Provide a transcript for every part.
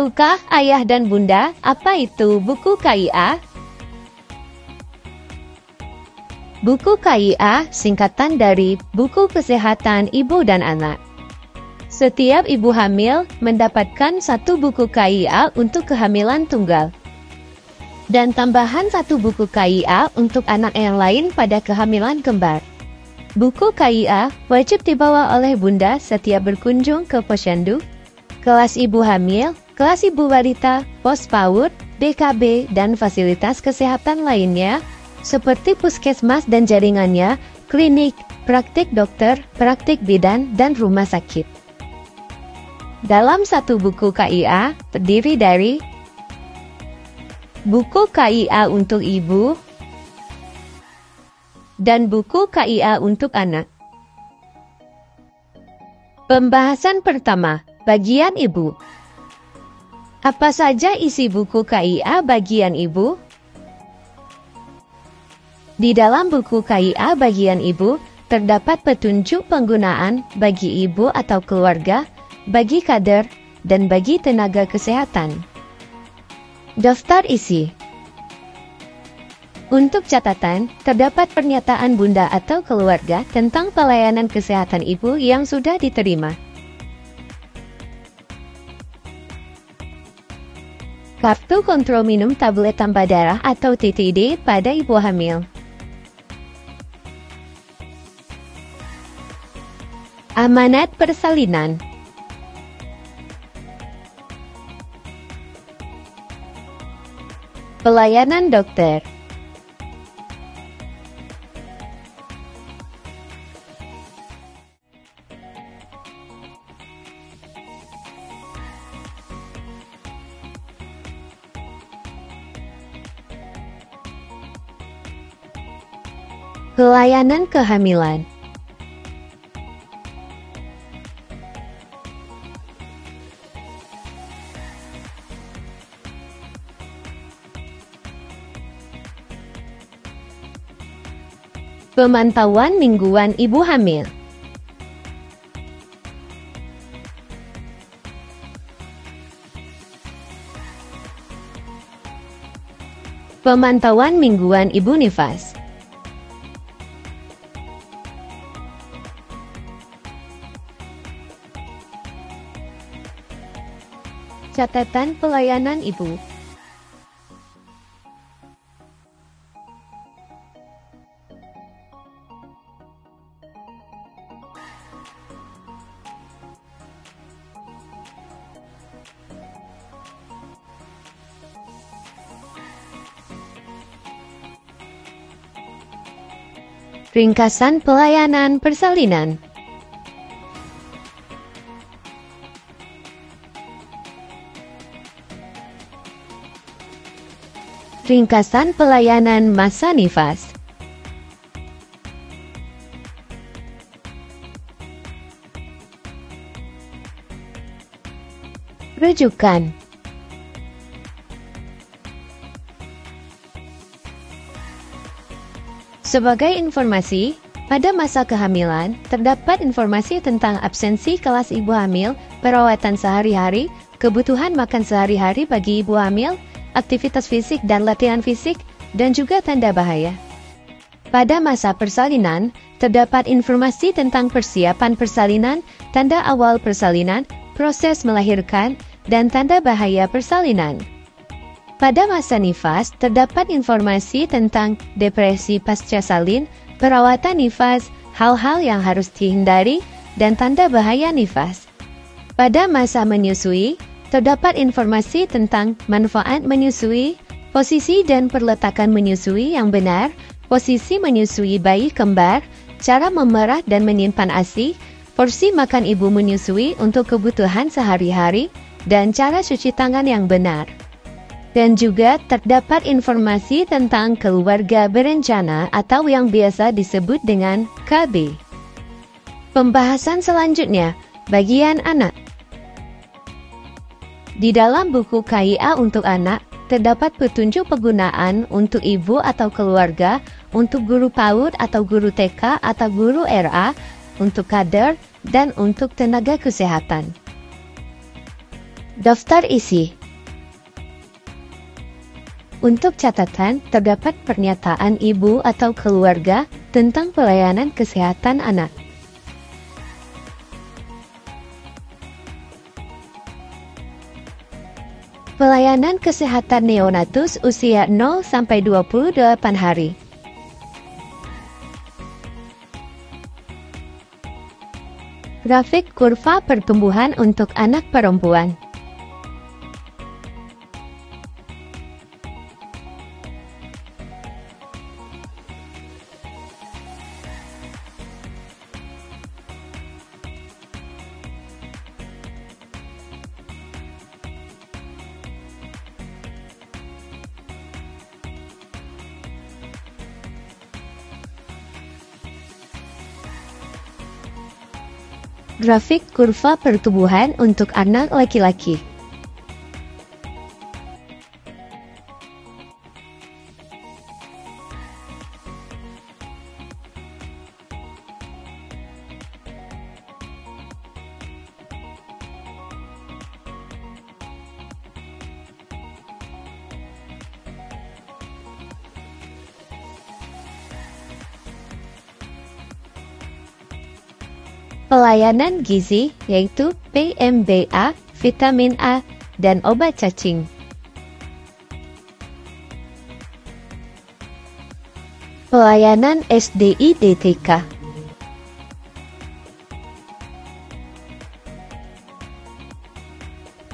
Tahukah ayah dan bunda apa itu buku KIA? Buku KIA singkatan dari Buku Kesehatan Ibu dan Anak. Setiap ibu hamil mendapatkan satu buku KIA untuk kehamilan tunggal. Dan tambahan satu buku KIA untuk anak yang lain pada kehamilan kembar. Buku KIA wajib dibawa oleh bunda setiap berkunjung ke posyandu, kelas ibu hamil, kelas ibu balita, pos PAUD, BKB, dan fasilitas kesehatan lainnya, seperti puskesmas dan jaringannya, klinik, praktik dokter, praktik bidan, dan rumah sakit. Dalam satu buku KIA, terdiri dari buku KIA untuk ibu dan buku KIA untuk anak. Pembahasan pertama, bagian ibu. Apa saja isi buku KIA bagian ibu? Di dalam buku KIA bagian ibu, terdapat petunjuk penggunaan bagi ibu atau keluarga, bagi kader, dan bagi tenaga kesehatan. Daftar isi. Untuk catatan, terdapat pernyataan bunda atau keluarga tentang pelayanan kesehatan ibu yang sudah diterima. Kartu kontrol minum tablet tambah darah atau TTD pada ibu hamil. Amanat persalinan. Pelayanan dokter. Pelayanan kehamilan. Pemantauan mingguan ibu hamil. Pemantauan mingguan ibu nifas. Catatan pelayanan ibu. Ringkasan pelayanan persalinan. Ringkasan pelayanan masa nifas. Rujukan. Sebagai informasi, pada masa kehamilan, terdapat informasi tentang absensi kelas ibu hamil, perawatan sehari-hari, kebutuhan makan sehari-hari bagi ibu hamil, aktivitas fisik dan latihan fisik, dan juga tanda bahaya. Pada masa persalinan, terdapat informasi tentang persiapan persalinan, tanda awal persalinan, proses melahirkan, dan tanda bahaya persalinan. Pada masa nifas, terdapat informasi tentang depresi pasca salin, perawatan nifas, hal-hal yang harus dihindari, dan tanda bahaya nifas. Pada masa menyusui, terdapat informasi tentang manfaat menyusui, posisi dan perletakan menyusui yang benar, posisi menyusui bayi kembar, cara memerah dan menyimpan ASI, porsi makan ibu menyusui untuk kebutuhan sehari-hari, dan cara cuci tangan yang benar. Dan juga terdapat informasi tentang keluarga berencana atau yang biasa disebut dengan KB. Pembahasan selanjutnya, bagian anak. Di dalam buku KIA untuk anak, terdapat petunjuk penggunaan untuk ibu atau keluarga, untuk guru PAUD atau guru TK atau guru RA, untuk kader, dan untuk tenaga kesehatan. Daftar isi. Untuk catatan, terdapat pernyataan ibu atau keluarga tentang pelayanan kesehatan anak. Pelayanan kesehatan neonatus usia 0 sampai 28 hari. Grafik kurva pertumbuhan untuk anak perempuan. Grafik kurva pertumbuhan untuk anak laki-laki. Pelayanan gizi, yaitu PMBA, vitamin A, dan obat cacing. Pelayanan SDI-DTK.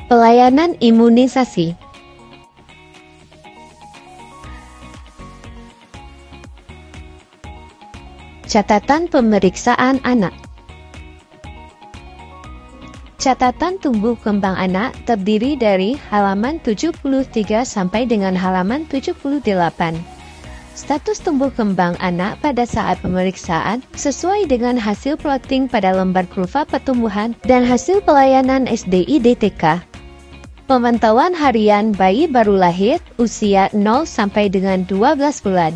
Pelayanan imunisasi. Catatan pemeriksaan anak. Catatan tumbuh kembang anak terdiri dari halaman 73 sampai dengan halaman 78. Status tumbuh kembang anak pada saat pemeriksaan sesuai dengan hasil plotting pada lembar kurva pertumbuhan dan hasil pelayanan SDI-DTK. Pemantauan harian bayi baru lahir usia 0 sampai dengan 12 bulan.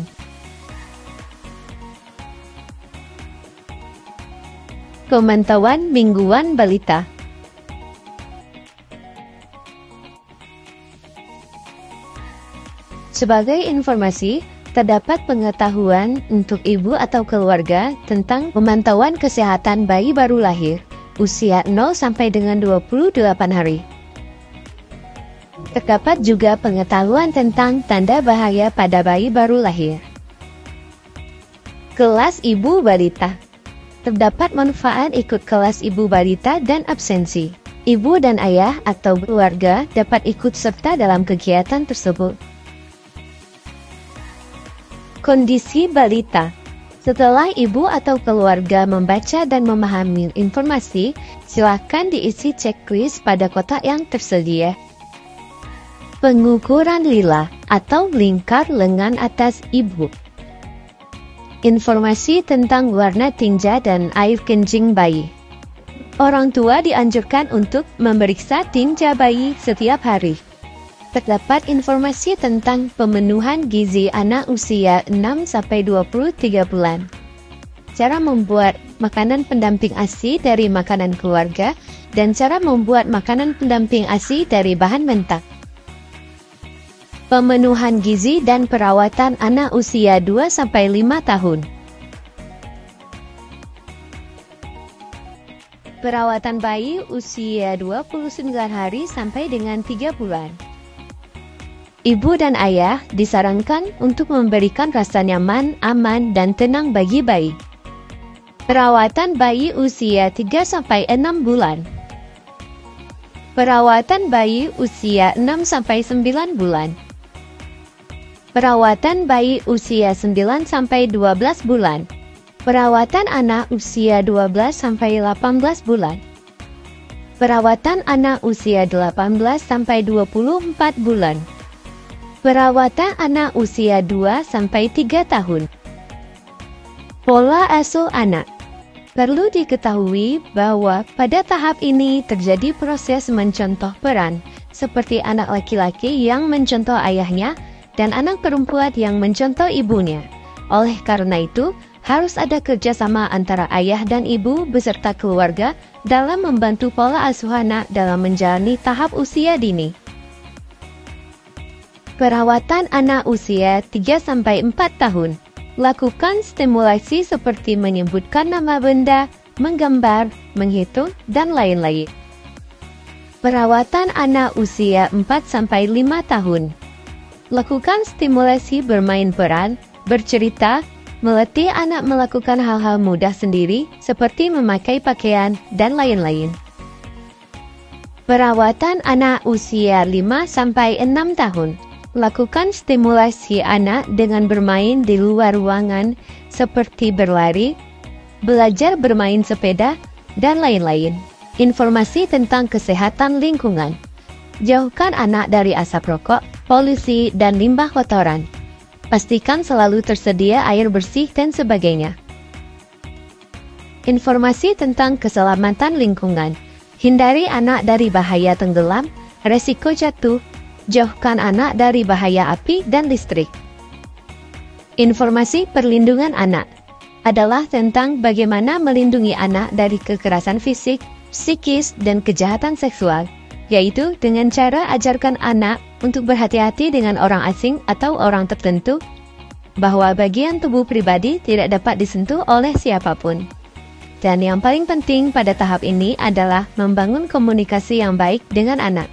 Pemantauan mingguan balita. Sebagai informasi, terdapat pengetahuan untuk ibu atau keluarga tentang pemantauan kesehatan bayi baru lahir, usia 0 sampai dengan 28 hari. Terdapat juga pengetahuan tentang tanda bahaya pada bayi baru lahir. Kelas ibu balita. Terdapat manfaat ikut kelas ibu balita dan absensi. Ibu dan ayah atau keluarga dapat ikut serta dalam kegiatan tersebut. Kondisi balita. Setelah ibu atau keluarga membaca dan memahami informasi, silakan diisi checklist pada kotak yang tersedia. Pengukuran lila atau lingkar lengan atas ibu. Informasi tentang warna tinja dan air kencing bayi. Orang tua dianjurkan untuk memeriksa tinja bayi setiap hari. Terdapat informasi tentang pemenuhan gizi anak usia 6-23 bulan. Cara membuat makanan pendamping ASI dari makanan keluarga dan cara membuat makanan pendamping ASI dari bahan mentah. Pemenuhan gizi dan perawatan anak usia 2-5 tahun. Perawatan bayi usia 29 hari sampai dengan 3 bulan. Ibu dan ayah disarankan untuk memberikan rasa nyaman, aman, dan tenang bagi bayi. Perawatan bayi usia 3-6 bulan. Perawatan bayi usia 6-9 bulan. Perawatan bayi usia 9-12 bulan. Perawatan anak usia 12-18 bulan. Perawatan anak usia 18-24 bulan. Perawatan anak usia 2-3 tahun. Pola asuh anak. Perlu diketahui bahwa pada tahap ini terjadi proses mencontoh peran, seperti anak laki-laki yang mencontoh ayahnya dan anak perempuan yang mencontoh ibunya. Oleh karena itu, harus ada kerjasama antara ayah dan ibu beserta keluarga dalam membantu pola asuh anak dalam menjalani tahap usia dini. Perawatan anak usia 3-4 tahun. Lakukan stimulasi seperti menyebutkan nama benda, menggambar, menghitung, dan lain-lain. Perawatan anak usia 4-5 tahun. Lakukan stimulasi bermain peran, bercerita, melatih anak melakukan hal-hal mudah sendiri seperti memakai pakaian dan lain-lain. Perawatan anak usia 5-6 tahun. Lakukan stimulasi anak dengan bermain di luar ruangan seperti berlari, belajar bermain sepeda, dan lain-lain. Informasi tentang kesehatan lingkungan. Jauhkan anak dari asap rokok, polusi, dan limbah kotoran. Pastikan selalu tersedia air bersih dan sebagainya. Informasi tentang keselamatan lingkungan. Hindari anak dari bahaya tenggelam, resiko jatuh, jauhkan anak dari bahaya api dan listrik. Informasi perlindungan anak adalah tentang bagaimana melindungi anak dari kekerasan fisik, psikis, dan kejahatan seksual, yaitu dengan cara ajarkan anak untuk berhati-hati dengan orang asing atau orang tertentu, bahwa bagian tubuh pribadi tidak dapat disentuh oleh siapapun. Dan yang paling penting pada tahap ini adalah membangun komunikasi yang baik dengan anak.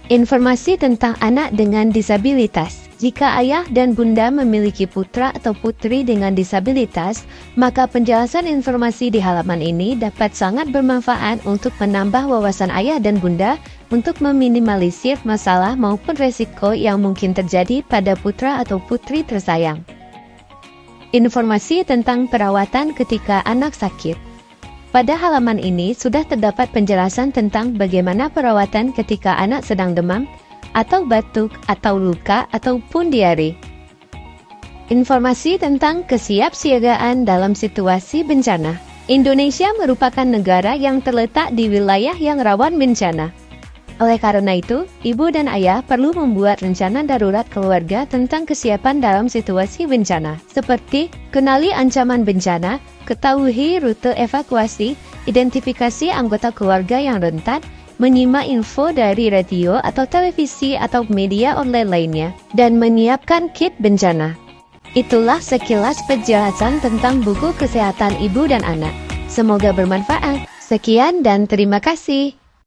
Informasi tentang anak dengan disabilitas. Jika ayah dan bunda memiliki putra atau putri dengan disabilitas, maka penjelasan informasi di halaman ini dapat sangat bermanfaat untuk menambah wawasan ayah dan bunda untuk meminimalisir masalah maupun resiko yang mungkin terjadi pada putra atau putri tersayang. Informasi tentang perawatan ketika anak sakit. Pada halaman ini sudah terdapat penjelasan tentang bagaimana perawatan ketika anak sedang demam, atau batuk, atau luka, ataupun diare. Informasi tentang kesiapsiagaan dalam situasi bencana. Indonesia merupakan negara yang terletak di wilayah yang rawan bencana. Oleh karena itu, ibu dan ayah perlu membuat rencana darurat keluarga tentang kesiapan dalam situasi bencana, seperti kenali ancaman bencana, ketahui rute evakuasi, identifikasi anggota keluarga yang rentan, menyimak info dari radio atau televisi atau media online lainnya, dan menyiapkan kit bencana. Itulah sekilas penjelasan tentang buku kesehatan ibu dan anak. Semoga bermanfaat. Sekian dan terima kasih.